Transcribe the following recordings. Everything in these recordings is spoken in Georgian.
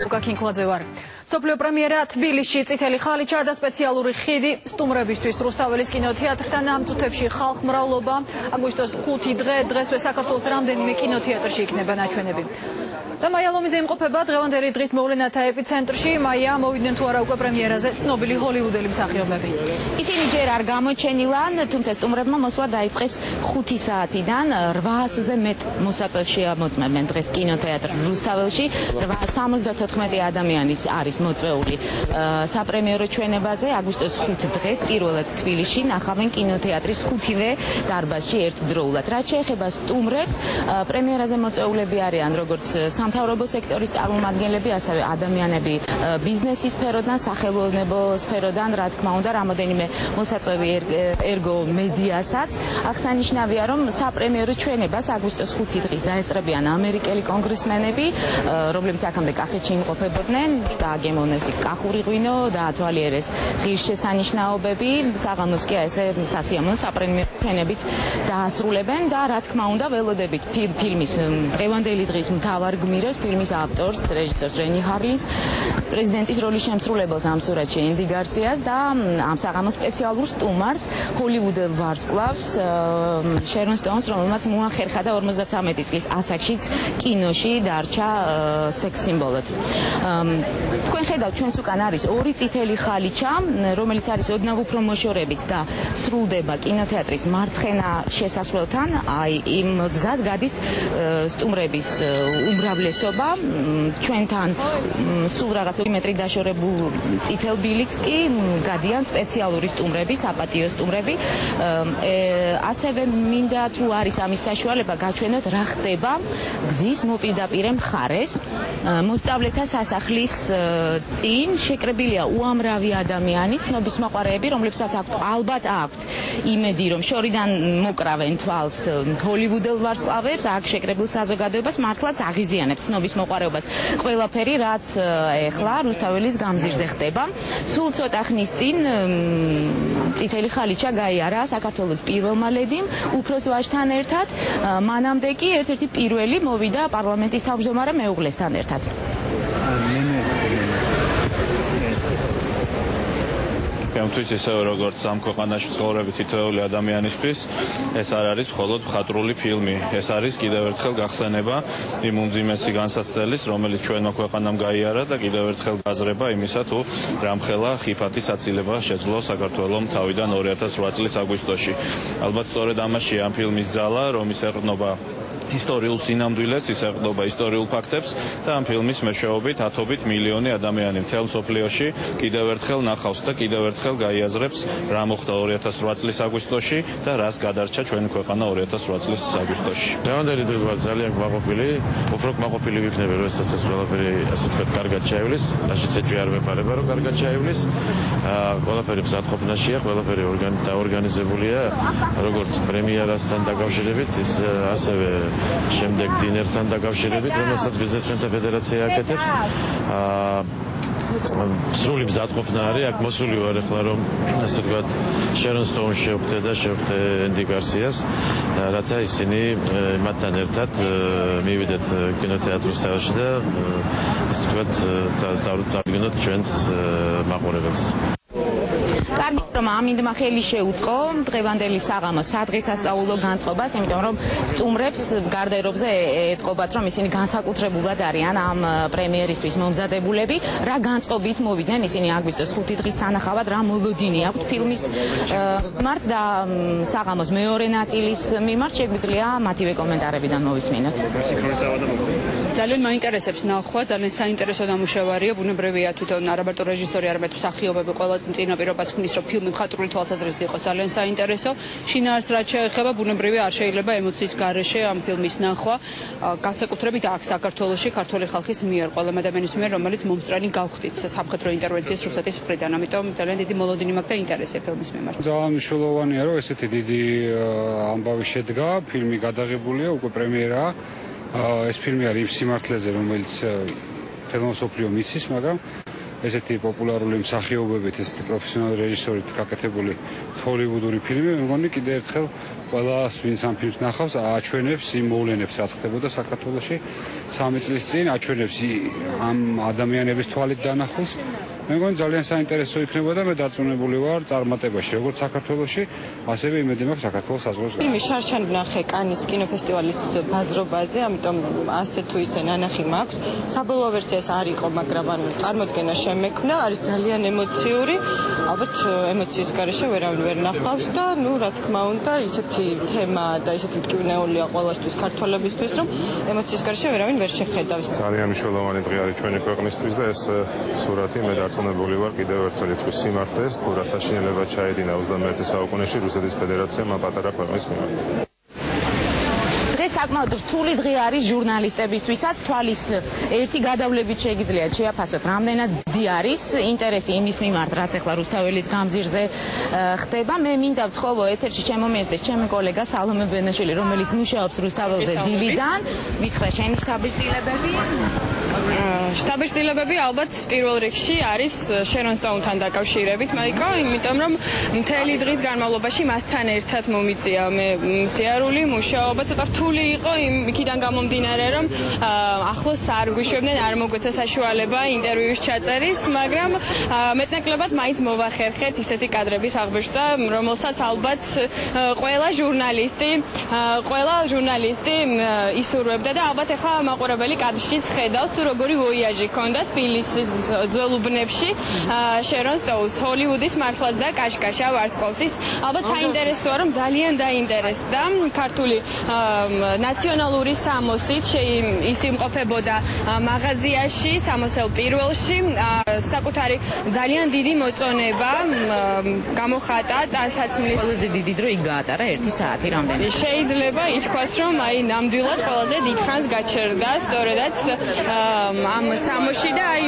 Kinkladzē var. Sopļu premjerā Tbilišī წითელი ხალიჩა და სპეციალური ხიდი სტუმრებისთვის რუსთაველის კინოთეატრთან ამწუთებში ხალხმრავლობა აგვისტოს 5 დღესვე საქართველოს რამდენიმე კინოთეატრში იქნება ნაჩვენები. და მაია ლომიძე იმყოფება დღევანდელი დღის მოვლენათა ეპიცენტრში. მაია, მოვიდნენ თუ არა უკვე პრემიერაზე ცნობილი ჰოლივუდელი მსახიობები? ისინი ჯერ არ გამოჩენილან, თუმცა სტუმრებმა მოსვლა დაიწყეს 5 საათიდან 800-ზე მეტ მოსაკვეთში მოწმებენ დღეს კინოთეატრ რუსთაველში. 874 ადამიანი არის მოწვეული საპრემიერო ჩვენებაზე. აგვისტოს 5 დღეს პირველად თბილისში ნახავენ კინოთეატრის 5-ვე დარბაზში ერთდროულად. რაც შეეხება სტუმრებს, პრემიერაზე მოწვეულები არიან როგორც სამთავრობო სექტორის წარმომადგენლები, ასევე ადამიანები ბიზნესის სფეროდან, სახელოვნებო სფეროდან, რა თქმა უნდა, რამოდენიმე მოსაწვევი ერგო მედიასაც. აღსანიშნავია, რომ საპრემიერო ჩვენებას აგვისტოს 5 დღის დაესწრებიან ამერიკელი კონგრესმენები, რომლებიც აქამდე კახეთში იმყოფებოდნენ, დააგემოვნეს კახური ღვინო, დაათვალიერეს ღირსშესანიშნაობები, საღამოს კი ესე სასიამოვნო საპრემიერო ჩვენებით დაასრულებენ და რა თქმა უნდა, ველოდებით ფილმის დღევანდელი დღის მთავარ გმირებს, ფილმის ავტორს, რეჟისორს რენი ჰარლინს, პრეზიდენტის როლის შემსრულებელს ამ სურათში ენდი გარსიას და ამ საღამოს სპეციალურ სტუმარს, ჰოლივუდელ ვარსკვლავს შერონ სტოუნს, რომელმაც მოახერხა და 53 წლის ასაკშიც კინოში დარჩა სექს სიმბოლოდ. თქვენ ხედავთ, ჩვენს უკან არის 2 წითელი ხალიჩა, რომელიც არის ოდნავ უფრო მოშორებით და სრულდება კინოთეატრის მარცხენა შესასვლელთან. აი იმ გზას გადის სტუმრების უმრავლესობა. ჩვენთან სულ რაღაც 2 მეტრი დაშორებულ წითელ ბილიკს კი გადიან სპეციალური სტუმრები, საპატიო სტუმრები. ასევე მინდა თუ არის ამის საშუალება გაჩვენოთ რა ხდება გზის მოპირდაპირე მხარეს. მოსწავლეთა სასახლის წინ შეკრებილია უამრავი ადამიანი, ცნობის მოყვარეები, რომლებსაც ალბათ აქვთ იმედი, რომ შორიდან მოკრავენ თვალს ჰოლივუდელ ვარსკვლავებს, აქ შეკრებილ საზოგადოებას მართლაც აღიზიანებს ცნობის მოყვარეობას. ყველაფერი, რაც ეხლა რუსთაველის გამზირზე ხდება. სულ ცოტა ხნის წინ წითელი ხალიჩა გაიარა საქართველოს პირველმა ლედიმ, უფროს ვაჟთან ერთად. მანამდე კი ერთ-ერთი პირველი მოვიდა პარლამენტის თავმჯდომარე მეუღლესთან ერთად. Ამთვის ისე როგორც ამ ქვეყანაში ცხოვრები თითოეული ადამიანისთვის, ეს არ არის მხოლოდ მხატვრული ფილმი. ეს არის კიდევ ერთხელ გახსენება იმ უმძიმესი განსაცდელის, რომელიც ჩვენმა ქვეყანამ გაიარა და კიდევ ერთხელ გაზრება იმისა, თუ რამხელა ხიფათი საცილება შეძლო საქართველოს თავიდან 2008 წლის აგვისტოში. ალბათ სწორედ ამაშია ამ ფილმის ძალა, რომ ის ეყრდნობა ისტორიულ სინამდვილეს, ის ეყრდნობა ისტორიულ ფაქტებს და ამ ფილმის მეშვეობით ათობით მილიონი ადამიანი მთელ მსოფლიოში კიდევ ერთხელ ნახავს და კიდევ ერთხელ გაიაზრებს რა მოხდა 2008 წლის აგვისტოში და რას გადარჩა ჩვენი ქვეყანა 2008 წლის აგვისტოში. დღევანდელი დღე ვარ ძალიან კმაყოფილი, უფრო კმაყოფილი ვიქნები, როდესაც ეს ყველაფერი ასე ვთქვათ კარგად ჩაივლის, რაშიც ეჭვი არ მეპარება, რომ კარგად ჩაივლის. ყველაფერი მზადყოფნაშია, ყველაფერი დაორგანიზებულია, როგორც პრემიერასთან დაკავშირებით, ის ასევე შემდეგ დინერთან დაკავშირებით, რომელსაც ბიზნესმენთა ფედერაცია აკეთებს. სრული მზადყოფნა არის, აქ მოსული ვარ ახლა, რომ ასე ვთქვათ, შერონ სტოუნს შევხვდე და შევხვდე ენდი გარსიას, რათა ისინი მათთან ერთად მივიდეთ კინოთეატრ რუსთაველში და ასე ვთქვათ, წავდგინოთ ჩვენს მაყურებელს. კარგი, რომ ამინდმა ხელი შეუწყო დღევანდელი საღამოს სადღესასწაულო განწყობას, იმიტომ რომ სტუმრებს გარდაერობზე ეტყობათ, რომ ისინი განსაკუთრებულად არიან ამ პრემიერისთვის მომზადებულები. რა განწყობით მოვიდნენ ისინი აგვისტოს 5 დღის სანახავად, რა მოლოდინი აქვთ ფილმის მიმართ და საღამოს მეორე ნაწილის მიმართ შეგვიძლია მათივე კომენტარებიდან მოვისმინოთ. ძალიან მაინტერესებს ნახვა, ძალიან საინტერესო დამუშავარია, ბუნებრივია თვითონ არამარტო რეჟისორი, არამედ მსახიობები ყველა წინაპირობას ქმნის, რომ ფილმი მხატვრული თვალსაზრისით იყოს ძალიან საინტერესო. შინაარს რაც შეეხება, ბუნებრივია არ შეიძლება ემოციის გარეშე ამ ფილმის ნახვა, განსაკუთრებით აქ საქართველოში ქართული ხალხის მიერ, ყველა ადამიანის მიერ, რომელიც მომსწრენი გავხდით სამხედრო ინტერვენციის რუსეთის მხრიდან. ამიტომ ძალიან დიდი მოლოდინი მაქვს და ინტერესია ფილმის მიმართ. ძალიან მნიშვნელოვანია, რომ ესეთი დიდი ამბავი შედგა, ფილმი გადაღებულია, უკვე პრემიერაა. ეს ფილმი არის იმ სიმართლეზე, რომელიც თელმოსოფლიო მისის, მაგრამ ესეთი პოპულარული მსახიობებით, ესეთი პროფესიონალური რეჟისორით გაკეთებული ჰოლივუდური ფილმი, მე მგონი კიდე ერთხელ ყველას, ვინც ამ ფილმს ნახავს, აჩვენებს იმ მოვლენებს, რაც ხდებოდა საქართველოში 3 წლის წინ, აჩვენებს ამ ადამიანების თვალით დანახულს. მე მგონი ძალიან საინტერესო იქნება და მე დარწმუნებული ვარ წარმატებაში, როგორც საქართველოში, ასევე იმედი მაქვს საქართველოს საზღვარგარეთ. ფილმი შარშან ვნახე კანის კინოფესტივალის ბაზრობაზე, ამიტომ ასე თუ ისე ნანახი მაქვს. საბოლოო ვერსიას არ იყო, მაგრამ ანუ წარმოდგენა შემექმნა, არის ძალიან ემოციური. ალბათ ემოციის გარეშე ვერავინ ვერ ნახავს და ნუ რა თქმა უნდა, ისეთი თემა და ისეთი მტკივნეულია ყველასთვის ქართველებისთვის, რომ ემოციის გარეშე ვერავინ ვერ შეხედავს. ძალიან მნიშვნელოვანი დღე არის ჩვენი ქვეყნისთვის და ეს სურათი მე დარწმუნებული ვარ კიდევ ერთხელ იტყვის სიმართლეს, თუ რა საშინელება ჩაედინა 21 საუკუნეში რუსეთის ფედერაციამ ამ პატარა ქვეყნის მიმართ. საკმაოდ რთული დღე არის ჟურნალისტებისთვისაც, თვალის ერთი გადავლებით შეგიძლიათ შეაფასოთ, რამდენად დიდი არის ინტერესი იმის მიმართ, რაც ახლა რუსთაველის გამზირზე ხდება. მე მინდა ვთხოვო ეთერში შემომიერთდეს ჩემი კოლეგა სალომე ბენაშვილი, რომელიც მუშაობს რუსთაველზე დილიდან. მითხრა შენი შტაბის-დილებები? შტაბის-დილებები ალბათ პირველ რიგში არის შერონ სტოუნთან დაკავშირებით, მაიკო, იმიტომ რომ მთელი დღის განმავლობაში მასთან ერთად მომიწია მე სიარული, მუშაობა, ცოტა რთული იყო იქიდან გამომდინარე, რომ ახლოს არ გვიშვებდნენ, არ მოგვეცა საშუალება ინტერვიუს ჩაწერის, მაგრამ მეტნაკლებად მაინც მოვახერხეთ ისეთი კადრების აღბეჭდა, რომელსაც ალბათ ყველა ჟურნალისტი ისურვებდა და ალბათ ახლა მაყურებელი კადრშიც ხედავს, თუ როგორი ვოიაჟი ჰქონდა თბილისის ძველ უბნებში შერონ სტოუნს, ჰოლივუდის მართლაც და კაშკაშა ვარსკოვსის. ალბათ საინტერესოა, რომ ძალიან დაინტერესდა ქართული ნაციონალური სამოსით ის იმყოფებოდა მაღაზიაში, სამოსელ პირველში, საკუთარი ძალიან დიდი მოწონება გამოხატა ტანსაცმლის. ყველაზე დიდი დრო იქ გაატარა 1 საათი რამდენი. შეიძლება ითქვას, რომ აი ნამდვილად ყველაზე დიდხანს გაჩერდა სწორედაც ამ სამოში და აი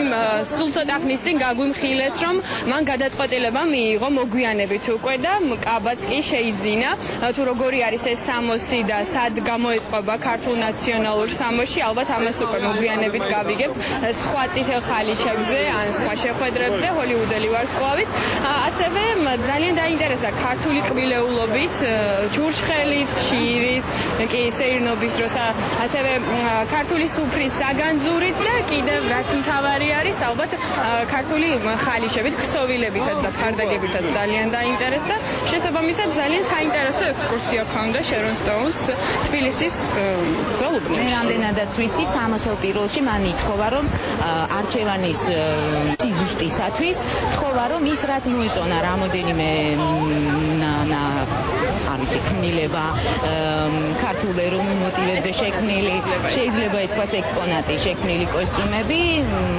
სულ ცოტა ხნის წინ გაგვიმხილეს, რომ მან გადაწყვეტილება მიიღო მოგვიანებით უკვე და კაბაც კი შეიძინა, თუ როგორი არის ეს სამოსი და სად გამოეწყობა ქართულ ნაციონალურ სამოში, ალბათ ამას უკვე მოგვიანებით გავიგებთ სხვა წითელ ხალიჩებზე ან სხვა შეხვედრებზე ჰოლივუდელი ვარსკვლავის. ასევე ძალიან დაინტერესდა ქართული კბილეულობით, ჯურჯხელით, ხშირით, კი სეირნობის დროს, ასევე ქართული სუფრის საგანძურით და კიდევ რაც მთავარი არის, ალბათ ქართული ხალიჩებით, ქსოვილებითაც და ფარდაგებითაც ძალიან დაინტერესდა. შესაბამისად ძალიან საინტერესო ექსკურსია ჰქონდა შერონ სტოუნს თბილისის ძველ უბნებში. მე რამდენადაც ვიცი, სამოსელ პირველში მან ითხოვა, რომ არჩევანის სიზუსტისათვის თხოვა, რომ ის რაც მოეწონა რამოდენიმე არ ვიცი, ქმნილება ქართულ ეროვნულ მოტივებზე შექმნილი, შეიძლება ითქვას ექსპონატი შექმნილი კოსტიუმები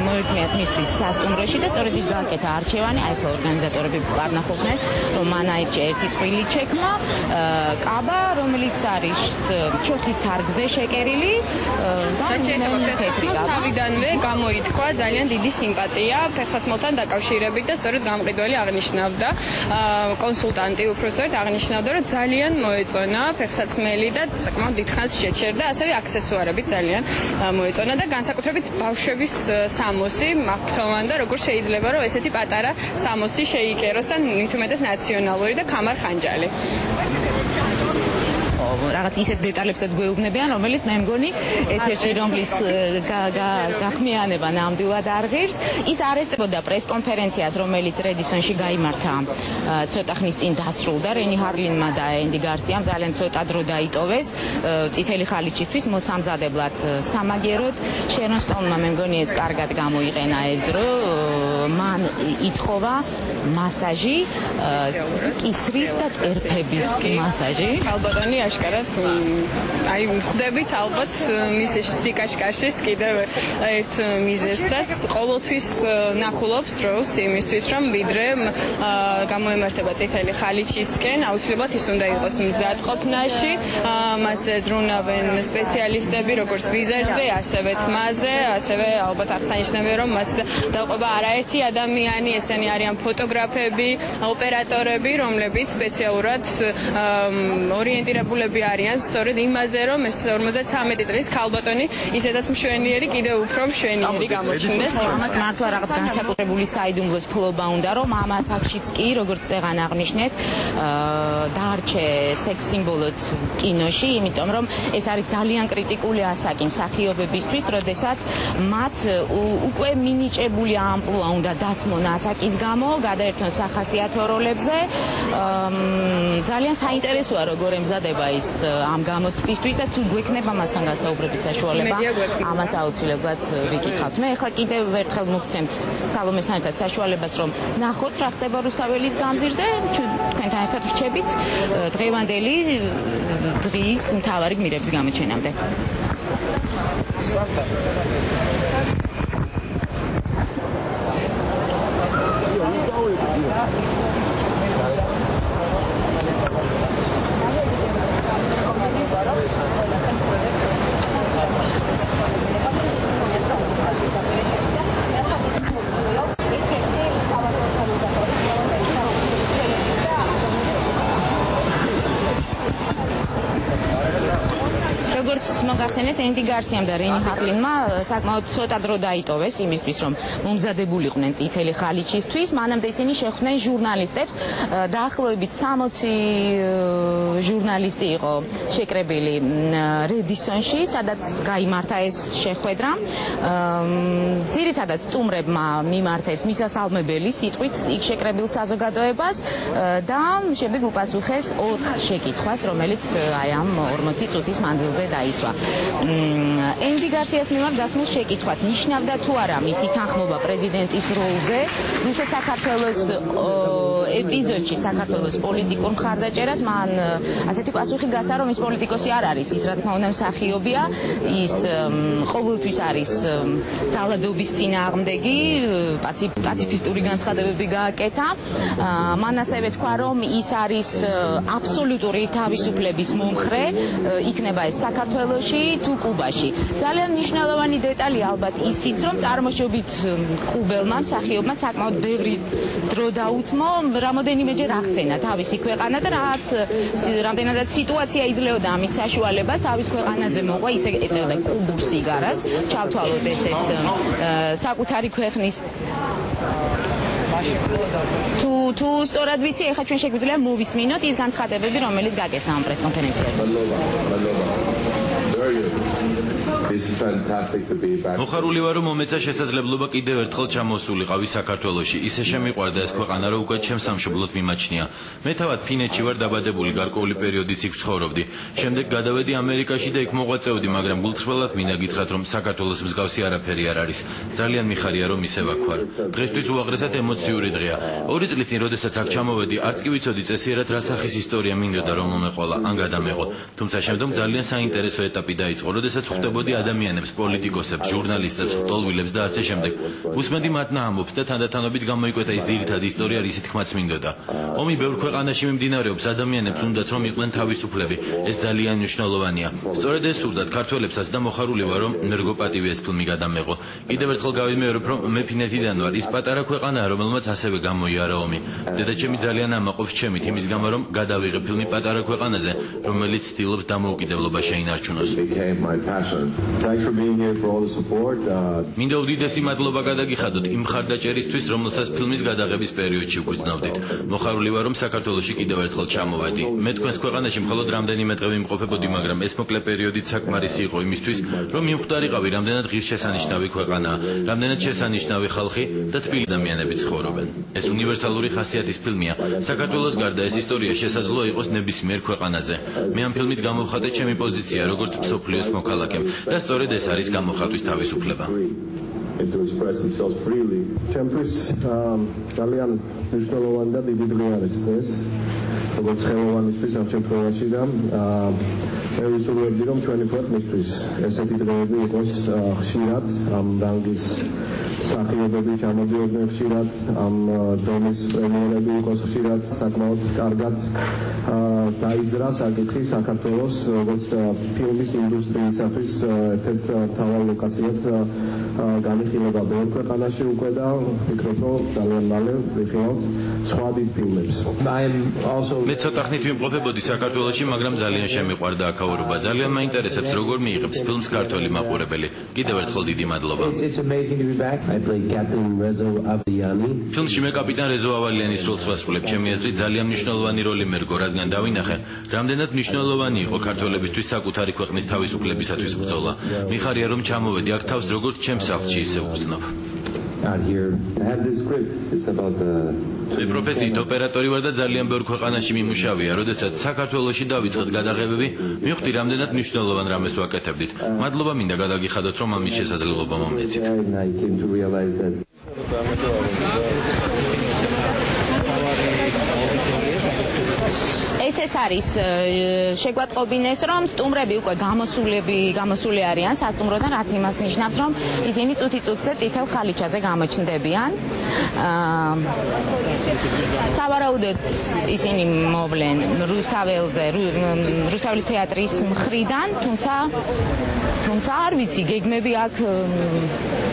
მოერთმიათ მისთვის სასტუმროში და სწორედ ის გააკეთა არჩევანი, აი ხო ორგანიზატორები ვარნახობდნენ, რომ მან აირჩია ერთი წვრილი ჩექმა, კაბა, რომელიც არის ჩოხის თარგზე შეკერილი და ფეხსაცმელს თავიდანვე გამოითქვა ძალიან დიდი სიმპათია ფეხსაცმელთან დაკავშირებით და სწორედ გამყიდველი აღნიშნავდა, კონსულტანტი უпростоრად აღნიშნავდა, რომ ძალიან მოეწონა ფეხსაცმელი და საკმაოდ დიდხანს შეჩერდა, ასევე აქსესუარები ძალიან მოეწონა და განსაკუთრებით ბავშვების სამოსი მაღთოვან და როგორ შეიძლება რომ ესეთი პატარა სამოსი შეიკეროს და მით უმეტეს ნაციონალური და ქამარ ხანჯალი. რაღაც ისეთ დეტალებსაც გვეუბნებიან, რომელიც მე მგონი ეთერში რომლის გახმიანება ნამდვილად არ ღირს. ის არ ესწრებოდა პრესკონფერენციას, რომელიც რედისონში გაიმართა ცოტა ხნის წინ დასრულდა. რენი ჰარლინმა და ენდი გარსიამ ძალიან ცოტა დრო დაიტოვეს წითელი ხალიჩისთვის მოსამზადებლად სამაგეროდ. შერონ სტოუნმა მე მგონი ეს კარგად გამოიყენა ეს დრო. მან ითხოვა მასაჟი, კისრის და წერფების მასაჟი. ალბათანი აშკარად აი ხვდებით ალბათ მის სიკაშკაშეს კიდევ ერთ მიზეზსაც ყოველთვის ნახულობს დროს იმისთვის რომ ვიდრე გამოემართება წითელი ხალიჩისკენ აუცილებლად ის უნდა იყოს მზადყოფნაში მას ზრუნავენ სპეციალისტები როგორც ვიზერზე ასევე თმაზე ასევე ალბათ აღსანიშნავია რომ მას დაყვება არაერთი ადამიანი ესენი არიან ფოტოგრაფები ოპერატორები რომლებიც სპეციალურად ორიენტირებულები მცდელები არიან სწორედ იმაზე, რომ ეს 53 წლის ქალბატონი ისედაც მშვენიერი კიდევ უფრო მშვენიერი გამოჩნდეს. ამას მართლა რაღაც განსაკუთრებული საიდუმლოს ფლობა უნდა, რომ ამ ასაკშიც კი, როგორც წეღან აღნიშნეთ, დაარჩე სექს სიმბოლოდ კინოში, იმიტომ რომ ეს არის ძალიან კრიტიკული ასაკი მსახიობებისთვის, როდესაც მათ უკვე მინიჭებული ამპლუა უნდა დათმონ ასაკის გამო, გადაერთონ სახასიათო როლებზე. ძალიან საინტერესოა როგორ ემზადება ის ამ გამოცდისთვის და თუ გვექნება მასთან გასაუბრების საშუალება, ამას აუცილებლად ვიკითხავთ. მე ახლა კიდევ ერთხელ მოგცემთ სალომესთან ერთად საშუალებას, რომ ნახოთ რა ხდება რუსთაველის გამზირზე, თქვენთან ერთად ვრჩებით დღევანდელი დღის მთავარი გმირების გამოჩენამდე. როგორც მოგახსენეთ, ენდი გარსიამ და რენი ჰარლინმა საკმაოდ ცოტა დრო დაიტოვეს იმისთვის, რომ მომზადებულიყვნენ წითელი ხალიჩისთვის. მანამდე ისინი შეხვდნენ ჟურნალისტებს. დაახლოებით 60 ჟურნალისტი იყო შეკრებილი რედისონში, სადაც გაიმართა ეს შეხვედრა. ძირითადად სტუმრებმა მიმართეს მისასალმებელი სიტყვით იქ შეკრებილ საზოგადოებას და შემდეგ უპასუხეს 4 შეკითხვას, რომელიც აი ამ 40 წუთის მანძილზე დაისვა. ენდი გარსიას მიმართ დასმულ შეკითხვას ნიშნავდა თუ არა მისი თანხმობა პრეზიდენტის როლზე რუსეთ საქართველოს ეპიზოდში საქართველოს პოლიტიკურ მხარდაჭერას. მან ასეთი პასუხი გასცა, რომ ის პოლიტიკოსი არ არის, ის რა თქმა უნდა მსახიობია, ის ყოველთვის არის ძალადობის წინააღმდეგი, პაციფისტური განცხადებები გააკეთა. მან ასევე თქვა, რომ ის არის აბსოლუტური თავისუფლების მომხრე, იქნება ეს საქართველოში თუ კუბაში. ძალიან მნიშვნელოვანი დეტალი ალბათ ისიც, რომ წარმოშობით კუბელმა მსახიობმა საკმაოდ ბევრი დრო დაუთმო, რამოდენიმეჯერ ახსენა თავისი ქვეყანა და რამდენადაც სიტუაცია იძლეოდა ამის საშუალებას, თავის ქვეყანაზე მოყვა, ისე ეწეოდა კუბურ სიგარას, ჩავთვალოთ ესეც საკუთარი ქვეყნის თუ სწორად ვიცი, ეხლა ჩვენ შეგვიძლია მოვისმინოთ ის განცხადებები, რომელიც გაკეთა ამ პრესკონფერენციაზე. მოხარული ვარ, რომ მომეცა შესაძლებლობა კიდევ ერთხელ ჩამოსულიყავი საქართველოში. ისე შემიყვარდა ეს ქვეყანა, რომ უკვე ჩემს სამშობლოდ მიმაჩნია. მე თავად ფინეთში ვარ დაბადებული, გარკვეული პერიოდიც იქ ცხოვრობდი. შემდეგ გადავედი ამერიკაში და იქ მოღვაწეოდი, მაგრამ გულწრფელად მინდა გითხრათ, რომ საქართველოს მსგავსი არაფერი არ არის. ძალიან მიხარია, რომ ისევ აქ ვარ. დღესთვის უაღრესად ემოციური დღეა. 2 წლის წინ, როდესაც აქ ჩამოვედი, არც კი ვიცოდი წესიერად რა სახის ისტორია მინდოდა რომ მომეყოლა, ან გადამეყო. თუმცა შემდგომ ძალიან საინტერესო ეტაპი დაიწყო, როდესაც ხვდებოდი ადამიანებს, პოლიტიკოსებს, ჟურნალისტებს, ლტოლვილებს და ასე შემდეგ. უსმენდი მათ ნაამბობს და თანდათანობით გამოიკვეთა ის ძირითადი ისტორია, რისი თქმაც მინდოდა. ომი ბევრ ქვეყანაში მიმდინარეობს, ადამიანებს უნდათ რომ იყვნენ თავისუფლები. ეს ძალიან მნიშვნელოვანია. სწორედ ეს სურდათ ქართველებსაც და მოხარული ვარ, რომ ნერგოპატივი ეს ფილმი გადამეყო. კიდევ ერთხელ გავიმეორებ, რომ მე ფინეთიდან ვარ, ის პატარა ქვეყანაა, რომელმაც ასევე გამოიარა ომი. დედაჩემი ძალიან ამაყობს ჩემით, იმის გამო რომ გადავიღე ფილმი პატარა ქვეყანაზე, რომელიც ცდილობს დამოუკიდებლობა შეინარჩუნოს. მინდა უდიდესი მადლობა გადაგიხადოთ იმ მხარდაჭერისთვის, რომელსაც ფილმის გადაღების პერიოდში ვგრძნობდით. მოხარული ვარ, რომ საქართველოში კიდევ ერთხელ ჩამოვედი. მე თქვენს ქვეყანაში მხოლოდ რამდენიმე დღე ვიმყოფებოდი, მაგრამ ეს მოკლე პერიოდიც საკმარისი იყო იმისთვის, რომ მივხვდარიყავი, რამდენად ღირსშესანიშნავი ქვეყანაა, რამდენად შესანიშნავი ხალხი და თბილი ადამიანები ცხოვრობენ. ეს უნივერსალური ხასიათის ფილმია. საქართველოს გარდა ეს ისტორია შესაძლოა იყოს ნებისმიერ ქვეყანაზე. მე ამ ფილმით გამოვხატე ჩემი პოზიცია, როგორც მსოფლიოს მოქალაქემ. და სწორედ ეს არის გამოხატვის თავისუფლება. ჩემთვის ძალიან მნიშვნელოვანი და დიდი დღე არის ეს, როგორც ხელოვანისთვის ამ შემთხვევაში და მე ვისურვებდი, რომ ჩვენი ქვეყნისთვის ესეთი დღეები იყოს ხშირად, ამ რანგის მსახიობები ჩამოდიოდნენ ხშირად, ამ დონის პრემიერები იყოს ხშირად, საკმაოდ კარგად დაიძრა საკითხი საქართველოს, როგორც ფილმის ინდუსტრიისათვის ერთ-ერთ მთავარ ლოკაციად განიხილება ბევრ ქვეყანაში უკვე და ვფიქრობ, რომ ძალიან მალე ვიხილავთ სხვა დიდ ფილმებს. მე ცოტა ხნით ვიმყოფებოდი საქართველოში, მაგრამ ძალიან შემიყვარდა აქაურობა. ძალიან მაინტერესებს, როგორ მიიღებს ფილმს ქართველი მაყურებელი. კიდევ ერთხელ დიდი მადლობა. ფილმში მე კაპიტან რეზო ავალიანის როლს ვასრულებ. ჩემი აზრით ძალიან მნიშვნელოვანი როლი მერგო, რადგან დავინახე, რამდენად მნიშვნელოვანი იყო ქართველებისთვის საკუთარი ქვეყნის თავისუფლებისათვის ბრძოლა. მიხარია, რომ ჩამოვედი აქ თავს როგორც ჩემს სახლში ისე ვგრძნობ. მე პროფესიით ოპერატორი ვარ და ძალიან ბევრ ქვეყანაში მიმუშავია. როდესაც საქართველოში დავიწყეთ გადაღებები, მივხვდი რამდენად მნიშვნელოვან რამეს ვაკეთებდით. მადლობა მინდა გადაგიხადოთ, რომ ამის შესაძლებლობა მომეცით. ეს არის შეგვატყობინეს, რომ სტუმრები უკვე გამოსული არიან სასტუმროდან, რაც იმას ნიშნავს, რომ ისინი წუთი-წუთზე წითელ ხალიჩაზე გამოჩნდებიან. სავარაუდოდ ისინი მოვლენ რუსთაველის თეატრის მხრიდან, თუმცა არ ვიცი, გეგმები აქ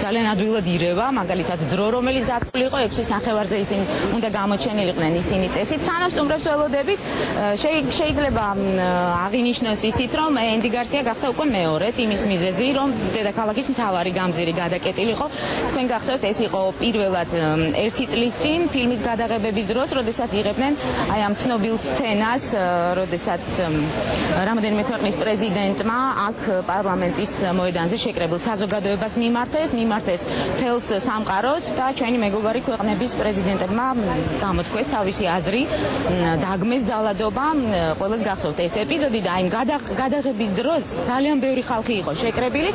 ძალიან ადვილად ირევა, მაგალითად დრო, რომელიც დათვლილი იყო 6-ის ნახევარზე ისინი უნდა გამოჩენილიყვნენ ისინი წესით. სანამ სტუმრებს ველოდებით, შეიძლება აღინიშნოს ისიც, რომ ენდი გარსია გახდა უკვე მეორედ იმის მიზეზი, რომ დედაქალაქის მთავარი გამზირი გადაკეტილიყო. თქვენ გახსოვთ, ეს იყო პირველად 1 წლის წინ ფილმის გადაღებების დროს, როდესაც იღებდნენ აი ამ ცნობილ სცენას, როდესაც რამოდენიმე ქვეყნის პრეზიდენტმა აქ პარლამენტის მოედანზე შეკრებილ საზოგადოებას მიმართეს თელს სამყაროს და ჩვენი მეგობარი ქვეყნების პრეზიდენტებმა გამოთქვეს თავისი აზრი, დაგმეს ძალადობა. ყველას გახსოვთ ეს ეპიზოდი და აი გადაღების დროს ძალიან ბევრი ხალხი იყო შეკრებილი.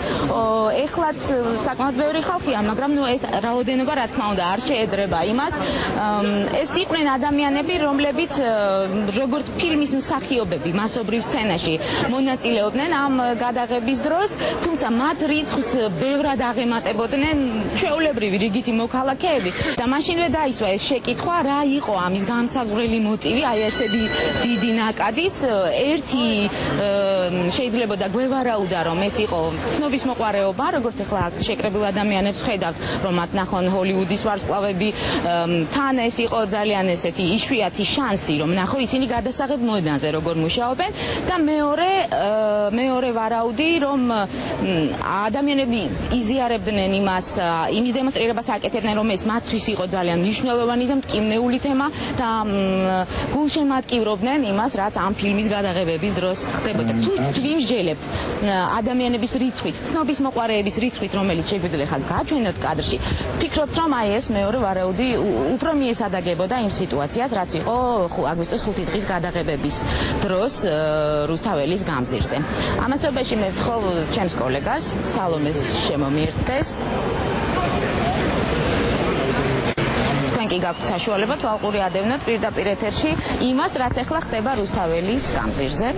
ეხლაც საკმაოდ ბევრი ხალხია, მაგრამ ეს რაოდენობა რა თქმა უნდა არ შეედრება იმას. ეს იყვნენ ადამიანები, რომლებიც როგორც ფილმის მსახიობები მასობრივ სცენაში მონაწილეობდნენ ამ გადაღების დროს, თუმცა მათ რიცხვს ბევრად აღემატებოდნენ ჩვეულებრივი რიგითი მოქალაქეები და მაშინვე დაისვა ეს შეკითხვა, რა იყო ამის განსაზღვრელი მოტივი, აი ესე დიდი ნაკადის. ერთი შეიძლება და გვევარაუდა, რომ ეს იყო ცნობის მოყვარეობა, როგორც ახლა შეკრებილ ადამიანებს ხედავთ, რომ მათ ნახონ ჰოლივუდის ვარსკვლავები, თან ეს იყო ძალიან ესეთი იშვიათი შანსი, რომ ნახო ისინი გადასაღებ მოედანზე როგორ მუშაობენ და მეორე ვარაუდი, რომ ადამიანები იზიარებდნენ იმის დემონსტრირებას აკეთებდნენ, რომ ეს მათთვის იყო ძალიან მნიშვნელოვანი და მტკივნეული თემა და გულშემატკივრობდნენ იმას, რაც ამ ფილმის გადაღებების დროს ხდებოდა. თუ ვიმსჯელებთ ადამიანების რიცხვით, ცნობის მოყვარეების რიცხვით, რომელიც შეგვიძლია ხა გაჩვენოთ კადრში, ვფიქრობთ, რომ აი ეს მეორე ვარაუდი უფრო მიესადაგებოდა იმ სიტუაციას, რაც იყო აგვისტოს 5 დღის გადაღებების დროს რუსთაველის გამზირზე. ამასობაში მე ვთხოვ ჩემს კოლეგას სალომეს შემომიერთდეს. კი გაქვთ საშუალება თვალყური ადევნოთ პირდაპირ ეთერში იმას, რაც ახლა ხდება რუსთაველის გამზირზე.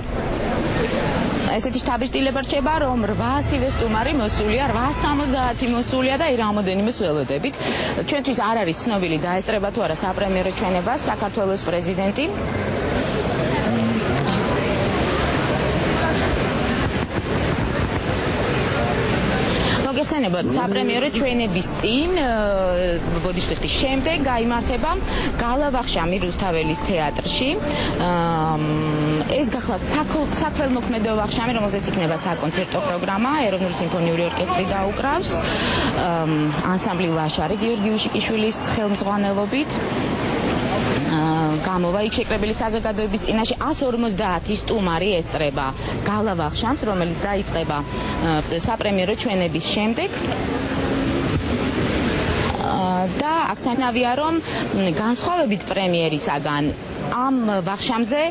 ესეთი შთაბეჭდილება რჩება, რომ 800-ივე სტუმარი მოსულია, 870 მოსულია და რამოდენიმე ველოდებით. ჩვენთვის არ არის ცნობილი დაესწრება თუ არა საპრემიერო ჩვენებას საქართველოს პრეზიდენტი. მოგეხსენებათ, საპრემიერო ჩვენების წინ ბოდიშტიხის შემდეგ გაიმართება გალავახშამი რუსთაველის თეატრში. ეს გახლავთ საქველმოქმედო ვახშამი, რომელზეც იქნება საკონცერტო პროგრამა, ეროვნული სიმფონიური ორკესტრი დაუკრავს, ანსამბლი ლაშარი გიორგი უშიკიშვილის ხელმძღვანელობით. გამოვა იქ შეკრებილი საზოგადოების წინაშე 150 სტუმარი ესწრება გალავახშამს, რომელიც დაიწყება საპრემიერო ჩვენების შემდეგ. და აქცენტავია, რომ განსხვავებით პრემიერისაგან ამ ვახშამზე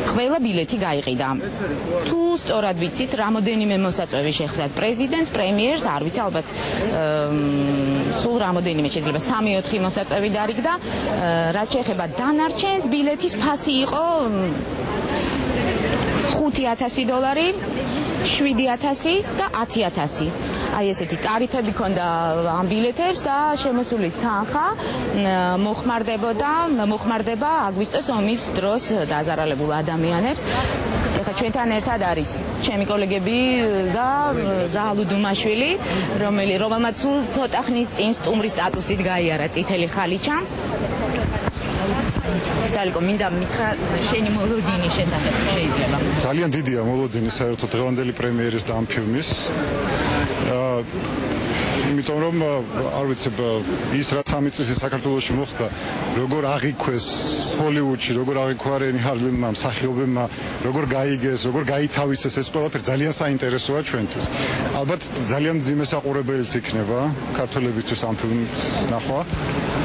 ყველა ბილეთი გაიყიდა. თუ სწორად ვიცით, რამოდენიმე მოსაწვევი შეხვდათ პრეზიდენტს, პრემიერს, არ ვიცი, ალბათ სულ რამოდენიმე შეიძლება 3-4 მოსაწვევი დარიგდა. რაც შეეხება დანარჩენს, ბილეთის ფასი იყო $5,000 7,000 და 10,000. აი ესეთი ტარიფები ქონდა ამ ბილეთებს და შემოსული თანხა მოხმარდება აგვისტოს ომის დროს დაზარალებულ ადამიანებს. ეხლა ჩვენთან ერთად არის ჩემი კოლეგები და ზაალუ დუმაშვილი, რომელმაც სულ ცოტა ხნის წინ სტუმრის სტატუსით გაიარა წითელი ხალიჩა. სალიკო, მინდა მითხრა შენი მოლოდინის შესახებ შეიძლება. ძალიან დიდია მოლოდინი საერთოდ დღევანდელი პრემიერის და ამ ფილმის. იმიტომ რომ არ ვიცი ის რაც სამი წლის საქართველოში მოხდა, როგორ აღიქვეს ჰოლივუდში, როგორ აღიქვა რენი ჰარლემმა, მსახიობებმა, როგორ გაიგეს, როგორ გაითავისეს ეს ყველაფერი ძალიან საინტერესოა ჩვენთვის. ალბათ ძალიან მძიმე საყურებელიც იქნება ქართველებისთვის ამ ფილმს ნახვა.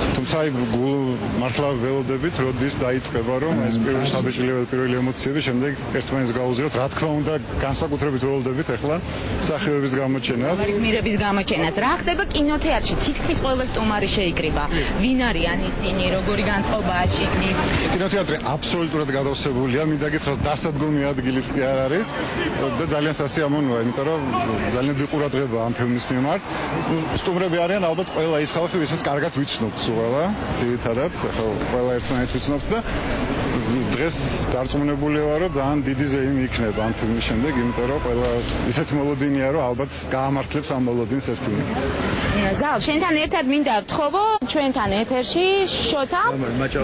თუმცა მართლა ველოდებით, როდის დაიწყება რომ ეს პირველი ემოციები, შემდეგ ერთმანეთს გაუზიაროთ, რა თქმა უნდა, განსაკუთრებით ველოდებით ახლა მსახიობების გამოჩენას. მირების გამოჩენას. რა ხდება კინოთეატრში? თითქმის ყველა სტუმარი შეიკრიბა. ვინ არიან ისინი, როგორი განწყობაა შიგნით? კინოთეატრი აბსოლუტურად გადავსებულია, მინდა გითხრათ, დასადგომი ადგილიც კი არ არის და ძალიან სასიამოვნოა, იმიტომ რომ ძალიან დიდი ყურადღება ამ ფილმის მიმართ. სტუმრები არიან ალბათ ყველა ის ხალხი, ვისაც კარგად ვიცნობთ სულ, ძირითადად, ყველა ერთმანეთს ვიცნობთ და დღეს დარწმუნებული ვარ, რომ ძალიან დიდი ზეიმი იქნება ამ ფილმის შემდეგ, იმიტომ რომ ყველა ისეთი მოლოდინია, რომ ალბათ გაამართლებს ამ მოლოდინს ეს ფილმი. ზალ, შენთან ერთად მინდა ვთხოვო ჩვენთან ეთერში შოთა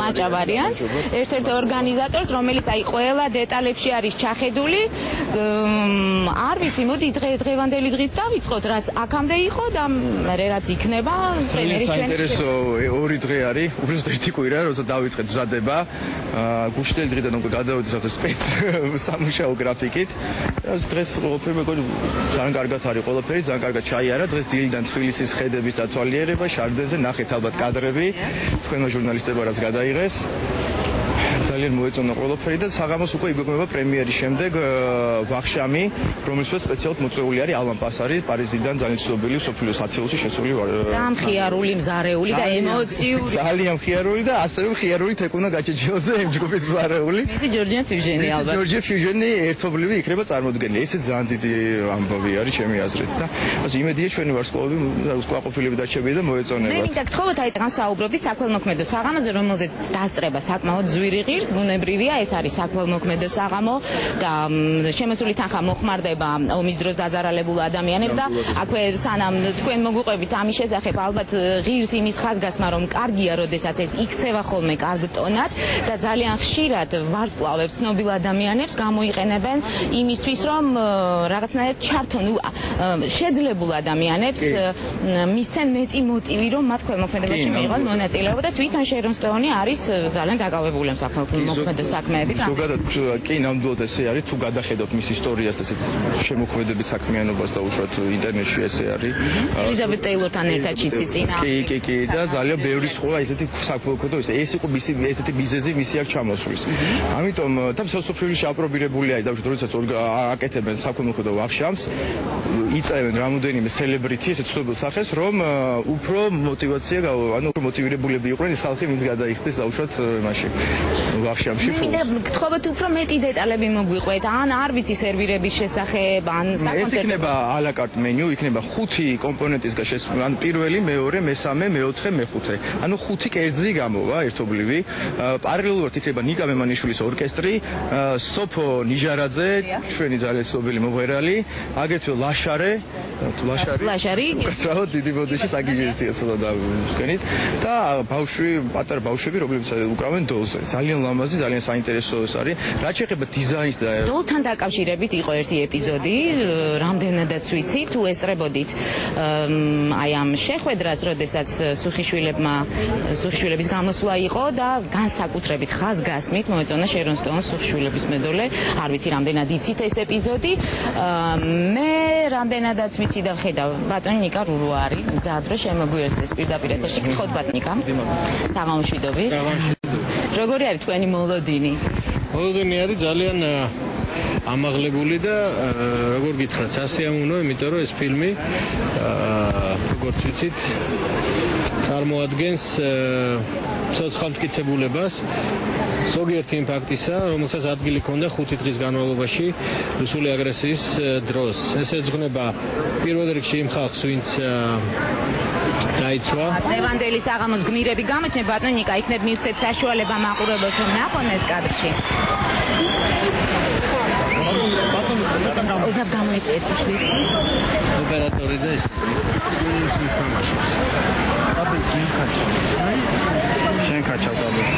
მაჭავარიანს, ერთ-ერთ ორგანიზატორს, რომელიც აი ყველა დეტალებში არის ჩახედული. არ ვიცი, მოდი დღევანდელი დღით დავიწყოთ, რაც აქამდე იყო და მერე რაც იქნება პრემიერის ჩვენ. საინტერესო ორი დღე არის, უბრალოდ ერთი კვირა, როცა დავიწყეთ მზადება. გუშინდელი დღიდან უკვე გადავედი რაღაც სპეც სამუშაო გრაფიკით. დღეს ყველაფერი მეგონი ძალიან კარგად არის ყველაფერი, ძალიან კარგად ჩაიარა. დღეს დილიდან თბილისის ხედების დათვალიერება, შარდენზე ნახეთ ალბათ კადრები, თქვენმა ჟურნალისტებმა რაც გადაიღეს. ძალიან მოეწონა ყველაფერი და საღამოს უკვე იგვეყნება პრემიერის შემდეგ ვახშამი, რომელსაც სპეციალურად მოწვეული არის ალან პასარი, პარიზიდან ძალიან ცნობილი სოფლიოს ათეულში შესული და მხიარული, მზარეული და ემოციური. ძალიან მხიარული და ასევე მხიარული თეკუნა გაჩეჩელზე იმ ჯგუფის მზარეული. მისი ჯორჯია ფიუჟენი ალბათ. ჯორჯია ფიუჟენი ერთობლივი იქნება წარმოდგენილი. ესე ძალიან დიდი ამბავი არის ჩემი აზრით და ასე იმედია ჩვენი ვარსკვლავები უკმაყოფილები დარჩებია და მოეწონება. მე მინდა გთხოვოთ აი დღეს საუბრობთ საქველმოქმედო საღამოზე, რომელზეც დასწრება საკმაოდ ძვირი ღირს, ბუნებრივია, ეს არის საქველმოქმედო საღამო და შემოსული თანხა მოხმარდება ომის დროს დაზარალებულ ადამიანებს და აქვე სანამ თქვენ მოგვიყვებით ამის შესახებ, ალბათ ღირს იმის ხაზგასმა, რომ კარგია, როდესაც ეს იქცევა ხოლმე კარგ ტონად და ძალიან ხშირად ვარსკვლავებს, ცნობილ ადამიანებს გამოიყენებენ იმისთვის, რომ რაღაცნაირად ჩართონ შეძლებულ ადამიანებს მისცენ მეტი მოტივი, რომ მათ ქველმოქმედებაში მიიღონ მონაწილეობა და თვითონ შერონ სტოუნი არის ძალიან დაკავებული ამ მოქმედი საქმეებით. ზოგადად კი ნამდვილად ესე არის, თუ გადახედავთ მის ისტორიას და ესეთ შემოქმედებით საქმიანობას და უშუალოდ ინტერნეტში ესე არის. ელიზაბეთ ტეილორთან ერთად ციწინა. კი და ძალიან ბევრი სხვა ესეთი საქმეო ეს იყო მისი ესეთი ბიზნესი მისი აქ ჩამოსვლის. ამიტომ და მსოფლიოში აპრობირებული არის და როდესაც აკეთებენ საქმეო ვახშამს, იწევენ რამოდენიმე სელებრიტი ესეთ ცნობილ სახეს, რომ უფრო мотивация, ანუ უფრო мотивირებულები იყვნენ ის ხალხი, ვინც გადაიხდეს და უშუალოდ მაშინ ვახშამში ფულს. მე გთხოვოთ უფრო მეტი დეტალები მოგვიყვეთ, ან არ ვიცი სერვირების შესახებ, ან ეს იქნება ალაკარტ მენიუ, იქნება 5 კომპონენტის ან პირველი, მეორე, მესამე, მეოთხე, მეხუთე. ანუ 5 კერძი გამოვა ერთობლივი. პარალელურად იქნება ნიკა მემანიშვილის ორკესტრი, სოფო ნიჟარაძე, ჩვენი ძალიან ცნობილი მომღერალი, აგრეთვე ლაშარე, ლაშარი, უკაცრავად დიდი ბოდიში საგიჟესტია ცოტა დავსკენით და პატარა ბავშვები, რომლებიც უკრავენ დოლზე. ძალიან ლამაზი, ძალიან საინტერესო არის. რაც შეეხება დიზაინს და დოლთან დაკავშირებით იყო ერთი ეპიზოდი, რამდენადაც ვიცი, თუ ესწრებოდით აი ამ შეხვედრას, როდესაც სუხიშვილების გამოსვლა იყო და განსაკუთრებით ხაზგასმით მოეწონა შერონ სტოუნს სუხიშვილების მედოლე. არ ვიცი რამდენად იცით ეს ეპიზოდი. მე რამდენადაც ვიცი და ხედავ, ბატონი ნიკა რურო არის, მზად რომ შემოგვიერთდეს პირდაპირ ეთერში. გთხოვთ ბატონიკა. საღამომშვიდობის. როგორი არის თქვენი მოლოდინი? მოლოდინი არის ძალიან ამაღლებული და როგორ გითხრათ, სასიამოვნო, იმიტომ რომ ეს ფილმი როგორც ვიცით წარმოადგენს ცოცხალ მტკიცებულებას ზოგიერთი იმ ფაქტისა, რომელსაც ადგილი ჰქონდა 5 დღის განმავლობაში რუსული აგრესიის დროს. ეს ეძღვნება პირველ რიგში იმ ხალხს, ვინც დაიცვა. ლევანდელის აღამოს გმირები გამოჩნდება, ბატონო ნიკა, იქნებ მივცეთ საშუალება მაყურებელს რომ ნახონ ეს კადრში. ოდნავ გამოიწეთ უშლით. ოპერატორი და ის მისამაშებს. აბის შენ კაჩავ დაბეს.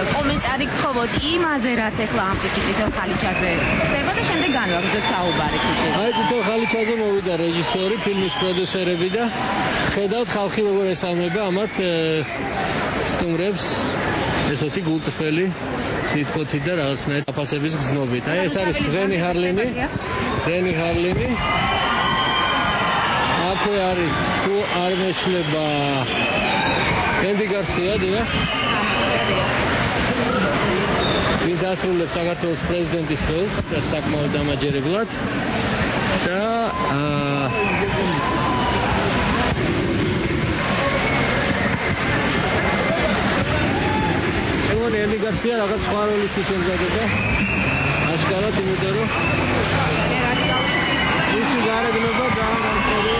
კომენტარი გთხოვოთ იმაზე, რაც ახლა ამ ტიპის წითელ ხალიჩაზე ხდება და შემდეგ განვაგრძელოთ საუბარი ქუჩაზე. აი წითელ ხალიჩაზე მოვიდა რეჟისორი, ფილმის პროდიუსერები და ხედავთ ხალხი როგორ ესალმება ამათ სტუმრებს ესეთი გულწრფელი სიტყვით და რაღაცნაირ აფასების გზნობით. აი ეს არის რენი ჰარლინი. აქვე არის თუ არ მეშლება ენდი გარსია დია. ვინც ასრულებს საქართველოს პრეზიდენტის როლს და საკმაოდ დამაჯერებლად და ენდი გარსია რაღაც სხვა როლისთვის ემზადება აშკარად, იმიტომ რომ ისი გარეგნობა დაამარცხებია.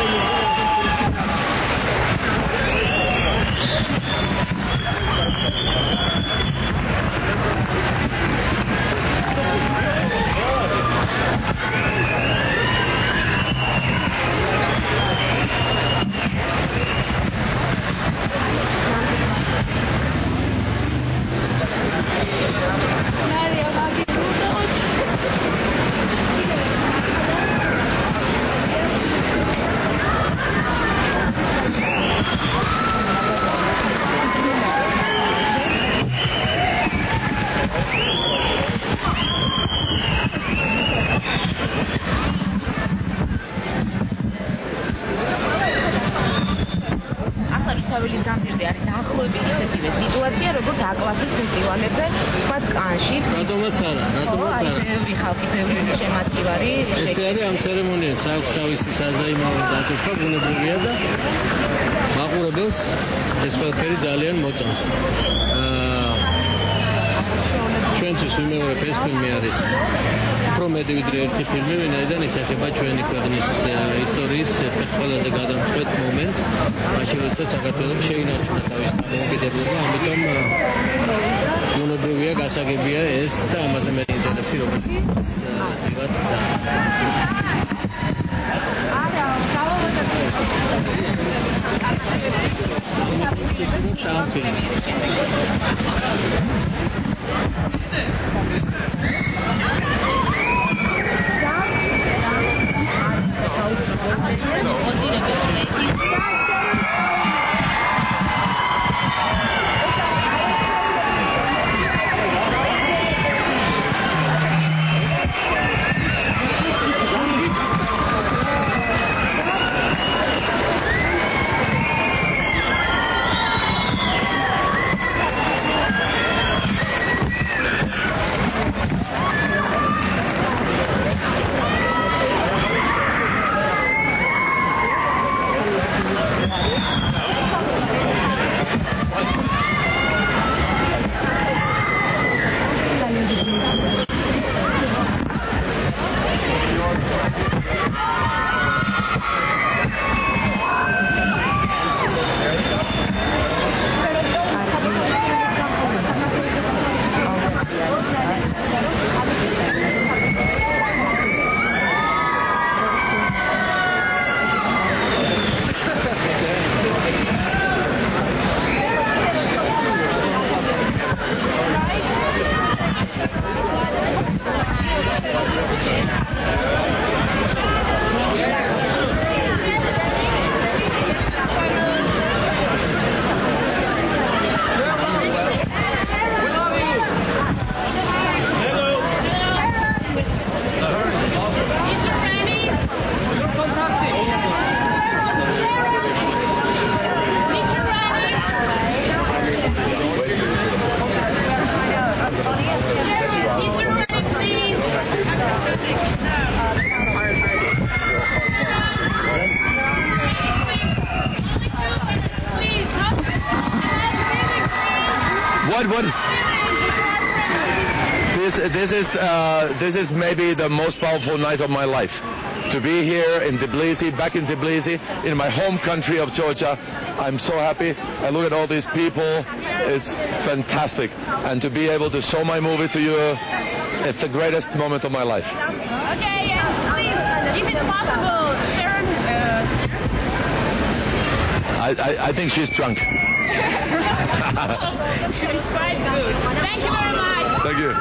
აკლასის ფესტივალებზე, თქვათ კანში, რატომაც არა. ბევრი ხალხი, ბევრი შემატკივარი. ესე არის ამ ცერემონიებს აქვს თავისი საზაიმო დატვირთვა, ბუნებრივია და მაყურებელს ეს ყველაფერი ძალიან მოწონს. ჩვენთვის ვიმეორებ ეს ფილმი არის უფრო მეტი ვიდრე ერთი ფილმი, ვინაიდან ის ეხება ჩვენი ქვეყნის ისტორიის ერთ-ერთ ყველაზე გადამწყვეტ მომენტს, მაშინ როდესაც საქართველოს შეინარჩუნა თავის დამოუკიდებლობა, ამიტომ ბუნებრივია, გასაგებია ეს და ამაზე მე ინტერესი რომელიც წილად და this is maybe the most powerful night of my life. To be here in Tbilisi, back in Tbilisi, in my home country of Georgia. I'm so happy. I look at all these people. It's fantastic. And to be able to show my movie to you, it's the greatest moment of my life. Okay, please, if it's possible, Sharon. I think she's drunk. It's quite good. Thank you very much. Thank you.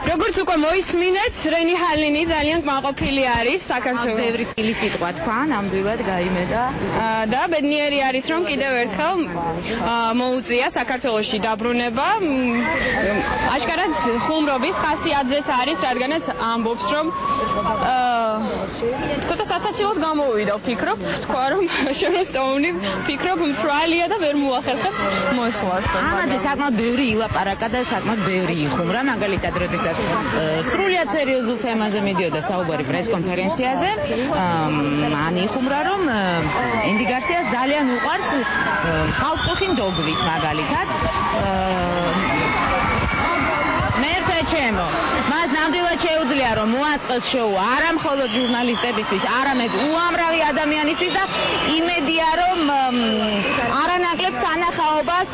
როგორც უკვე მოისმინეთ, რენი ჰალინი ძალიან კმაყოფილი არის საქართველოს. ბევრი თბილი სიტყვა თქვა, ნამდვილად გაიმედა და ბედნიერი არის, რომ კიდევ ერთხელ მოუწია საქართველოში დაბრუნება. აშკარად ხუმრობის ხასიათზეც არის, რადგანაც ამბობს, რომ ცოტა სასაცილოდ გამოვიდა, ვფიქრობ, თქვა, რომ შერონ სტოუნი ვფიქრობ მთვრალია და ვერ მოახერხებს მოსვლას. ამაზე საკმაოდ ბევრი ილაპარაკა და საკმაოდ ბევრი იხუმრა, მაგალითად, როდესაც სრულიად სერიოზულ თემაზე მიდიოდა საუბარი პრესკონფერენციაზე, მან იხუმრა, რომ ენდი გარსიას ძალიან უყვარს ხალხური დოგმით, მაგალითად. მერფე ჩემო, მას ნამდვილად შეუძლია, რომ მოაწყოს შოუ არა მხოლოდ ჟურნალისტებისთვის, არამედ უამრავი ადამიანისთვის და იმედია, რომ არანაკლებ სანახაობას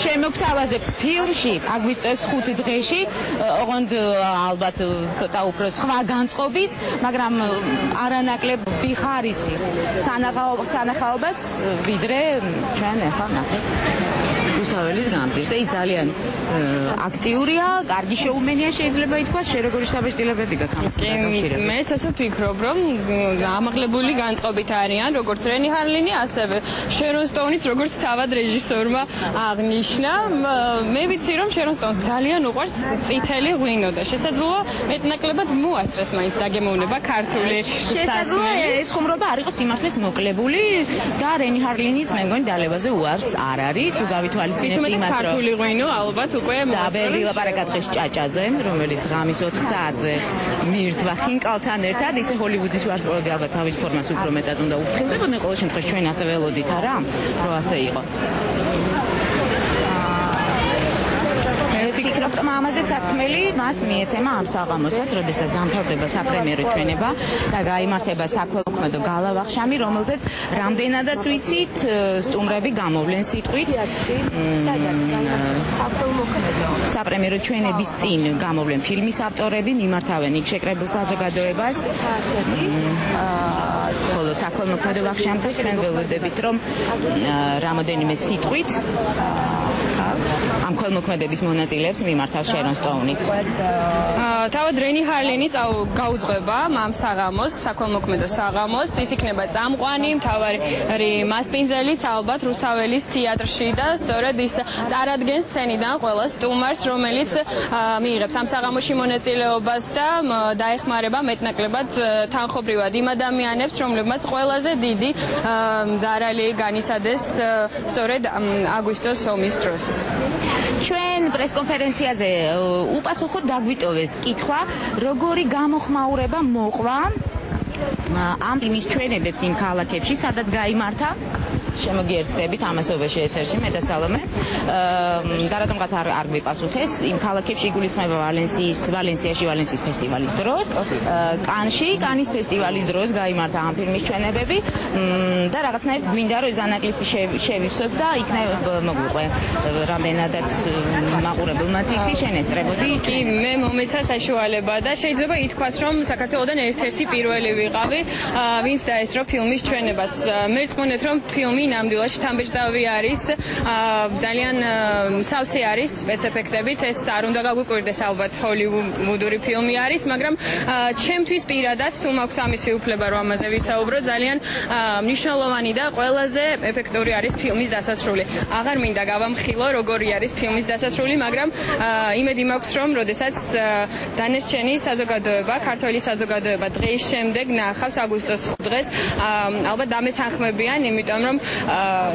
შემოგთავაზებს ფილმში აგვისტოს 5 დღეში, ოღონდ ალბათ ცოტა უფრო სხვა განწყობის, მაგრამ არანაკლებ ბიხარისის სანახაობას, ვიდრე ჩვენ ახლა ნახეთ რუსთაველის გამზირს. ის ძალიან აქტიურია, კარგი შოუმენია შეიძლება ითქვას, შე როგორი საბეჭდილებები გაქვს ამასთან დაკავშირებით? მეც ასე ვფიქრობ, რომ ამაღლებული განწყობით არიან, როგორც რენი ჰარლინი, ასევე შერონ სტოუნიც, როგორც თავად რეჟისორმა აღნიშნა. მე ვიცი, რომ შერონ სტოუნს ძალიან უყვარს წითელი ღვინო და შესაძლოა მეტნაკლებად მოასწრეს მაინც დაგემოვნება ქართული შესაძლოა ეს ხუმრობა არ იყოს სიმართლეს მოკლებული და რენი ჰარლინიც მე მგონი დალებაზე უარს არ არის, თუ გავითვალისწინებთ იმას, რომ ქართული ღვინო ალბათ უკვე ბევრი ლაპარაკა დღეს ჭაჭაზე, რომელიც ღამის 4 საათზე მიირთვა ხინკალთან ერთად, ისე ჰოლივუდის ვარსკვლავები ალბათ თავის ფორმას უფრო მეტად უნდა უფრთხილდებოდნენ, ყოველ შემთხვევაში ჩვენ ასე ველოდით არა, რომ ასე იყო. ვფიქრობ, რომ ამაზე სათქმელი მას მიეცემა ამ საღამოსაც, როდესაც დამთავრდება საპრემიერო ჩვენება და გაიმართება საქველმოქმედო გალავახშამი, რომელზეც რამდენადაც ვიცით, სტუმრები გამოვლენ სიტყვით. საპრემიერო ჩვენების წინ გამოვლენ ფილმის ავტორები, მიმართავენ იქ შეკრებილ საზოგადოებას. ხოლო საქველმოქმედო ვახშამზე ჩვენ ველოდებით, რომ რამოდენიმე სიტყვით ამ ქველმოქმედების მონაწილეებს მიმართავს შერონ სტოუნიც. თავად რენი ჰარლინი გაუძღვება ამ საღამოს, საქველმოქმედო საღამოს, ის იქნება წამყვანი, მთავარი მასპინძელიც ალბათ რუსთაველის თეატრში და სწორედ ის წარადგენს სცენიდან ყველა სტუმარს, რომელიც მიიღებს ამ საღამოში მონაწილეობას და დაეხმარება მეტნაკლებად თანხობრივად იმ ადამიანებს, რომლებმაც ყველაზე დიდი ზარალი განიცადეს სწორედ აგვისტოს ომის დროს. ჩვენ პრესკონფერენციაზე უპასუხოდ დაგვიტოვეს კითხვა, როგორი გამოხმაურება მოყვა ამ ფილმის ჩვენებებს იმ ქალაქებში, სადაც გაიმართა. შემოგიერთდებით ამასობაში ეთერში მე და სალომე. და რატომღაც არ გვიპასუხეს, იმ ქალაქებში იგულისხმება ვალენსიაში ვალენსიის ფესტივალის დროს, კანის ფესტივალის დროს გაიმართა ამ ფილმის ჩვენებები და რაღაცნაირად გვინდა რომ ეს ანაკლისი შევივსოთ და იქნებ მოგვიყვე რამდენადაც მაყურებელმაც იცი შენ ესწრებოდი. კი, მე მომეცა საშუალება და შეიძლება ითქვას, რომ საქართველოსდან ერთ-ერთი პირველი ვიყავი, ვინც დაესწრო ფილმის ჩვენებას. მერწმუნეთ, რომ ფილმი ნამდვილად შთამბეჭდავი არის, ძალიან სავსე არის სპეცეფექტებით, ეს არ უნდა გაგვიკვირდეს ალბათ ჰოლივუდური ფილმი არის, მაგრამ ჩემთვის პირადად თუ მაქვს ამისი უფლება რომ ამაზე ვისაუბრო, ძალიან მნიშვნელოვანი და ყველაზე ეფექტური არის ფილმის დასასრული. აღარ მინდა გავამხილო როგორი არის ფილმის დასასრული, მაგრამ იმედი მაქვს რომ როდესაც დანარჩენი საზოგადოება, ქართველი საზოგადოება დღის შემდეგ ნახავს აგვისტოს 5 დღეს. ალბათ დამეთანხმებიან, იმიტომ რომ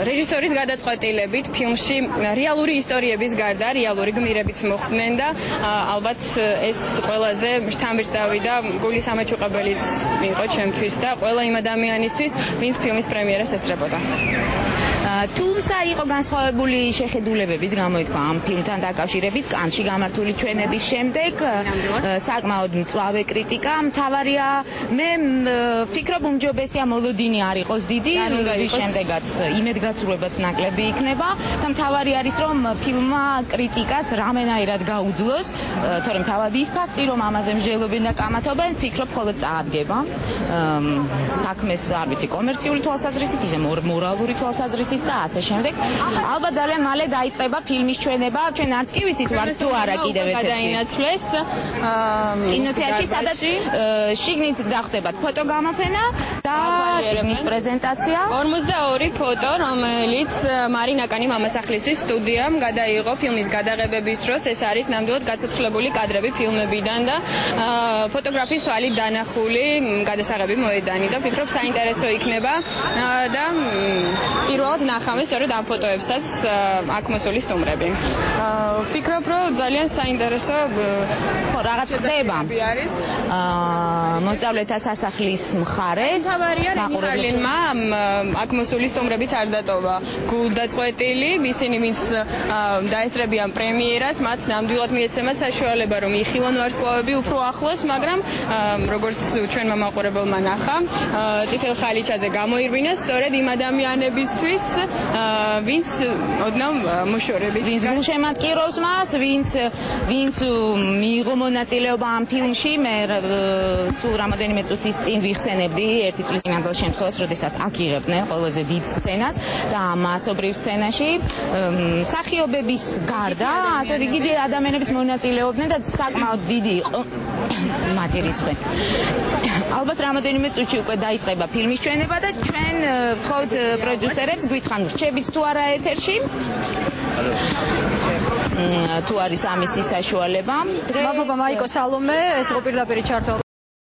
რეჟისორის გადაწყვეტილებით ფილმში რეალური ისტორიების გარდა რეალური გმირებიც მოხდნენ და ალბათ ეს ყველაზე შთამბეჭდავი და გულის ამაჩუყებელიც იყო ჩემთვის და ყველა იმ ადამიანისთვის, ვინც ფილმის პრემიერას ესწრებოდა. თუმცა იყო განსხვავებული შეხედულებებიც გამოითქვა ამ ფილმთან დაკავშირებით კანში გამართული ჩვენების შემდეგ საკმაოდ მწვავე κρიტიკა მთავარია მე ვფიქრობ უმჯობესია მოლოდინი არ იყოს დიდი რის შემდეგაც იმედგაცრუებაც ნაკლები იქნება და მთავარი არის რომ ფილმმა კრიტიკას რამენაირად გაუძლოს თორემ თავად ის ფაქტი რომ ამაზე მსჯელობენ და კამათობენ ვფიქრობ მხოლოდ წაადგება საქმეს არ ვიცი კომერციული თვალსაზრისით ისე მორალური თვალსაზრისით და ასე შემდეგ. ალბათ ძალიან მალე დაიწყება ფილმის ჩვენება. ჩვენ არც კი ვიცით ვარც თუ არა კიდევ ეთერში. გადაინაცვლეს კინოთეატრში სადაც შიგნით დახდებათ ფოტო გამოფენა და წიგნის პრეზენტაცია. 42 ფოტო, რომელიც მარინაკანი მამასახლისის სტუდიამ გადაიღო ფილმის გადაღებების დროს. ეს არის ნამდვილად გაცოცხლებული კადრები ფილმებიდან და ფოტოგრაფის თვალით დანახული გადასაღები მოედანი და ვფიქრობ საინტერესო იქნება და პირველად ნახავენ სწორედ ამ ფოტოებსაც აქ მოსული სტუმრები. ვფიქრობ, რომ ძალიან საინტერესო რაღაც ხდება. მოსწავლეთა სასახლის მხარეს მიხალინმა აქ მოსული სტუმრებიც არ დატოვა გულდაწყვეტილი, ისინი ვინც დაესწრებიან პრემიერას, მათ ნამდვილად მიეცემათ საშუალება რომ იხილონ ვარსკვლავები უფრო ახლოს, მაგრამ როგორც ჩვენმა მაყურებელმა ნახა, წითელ ხალიჩაზე გამოირბინეს სწორედ იმ ადამიანებისთვის, ვინც ოდნავ მოშორებით, ვინც გულშემატკივრობს მას, ვინც მიიღო მონაწილეობა ამ ფილმში, მე სულ რამოდენიმე წუთის წინ ვიხსენებდი ერთი წლის წინანდელ შემთხვევას, როდესაც აქ იღებდნენ ყველაზე დიდ სცენას და მასობრივ სცენაში მსახიობების გარდა ასე რიგითი ადამიანებიც მონაწილეობდნენ და საკმაოდ დიდი იყო მათი რიცხვი. ალბათ რამოდენიმე წუთში უკვე დაიწყება ფილმის ჩვენება და ჩვენ ვთხოვთ პროდიუსერებს გვითხრან რჩებით თუ არა ეთერში. თუ არის ამის საშუალება. მადლობა მაიკო სალომე, ეს იყო პირდაპირ ჩართვა